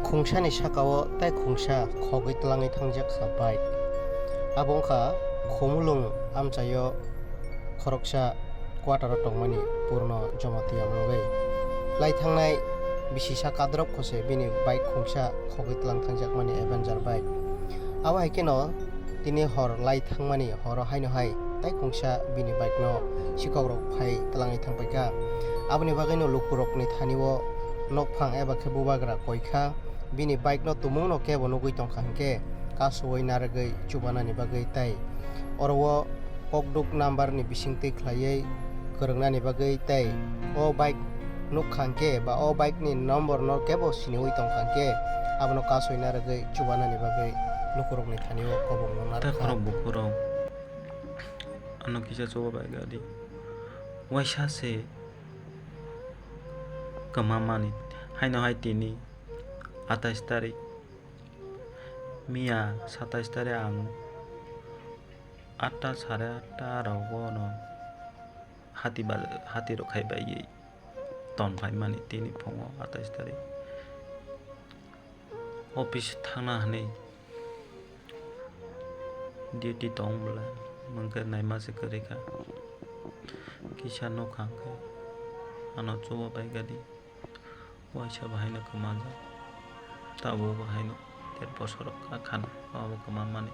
Khungsani sakao tai khungsa khogwi tlangai thangjak sa bike. Abongkha Khumulwngo amchayo khoroksa quarter tongmani purno jomati amrogei. Lai thangnai bisisa kadrop khose bini bike khungsa khogwi tlang thangjakmani Avenger bike. Abo haikeno tini hor lai thangmani horo haino hai tai khungsa bini bike no Sikhok rok phai tlangai thangpaika. Aboni bagui no lukurokni thaniwo nokphang eba khe bubagra koikha bini bike no tumung no kebo nugui tongkha hingke kasoi naragui chubanani bagui tai oro kokduk number ni bisingtwi khlaiui kwrwngnani bagui tai o bike nukha hingke ba o bike ni number no kebo siniui tongkha hingke abono kasoi naragui chubanani bagui lukurokni thaniwo kobong no narkha. Takhorok bukurok ano kisa choba bai gadi waisa se kamamani haino hai tini 28 tarik Mia 27 tarik ang 8 সাড়ে 8 rago no hati rok khai bai ton phai mani tini phongo 28 tarik office thangna hani duty tong bla mangke naima se karika kisa no khangke ano choba bai gadi waisa bahai no kamaja tabo bahai no 1.5 bosor ka khan abo kamamani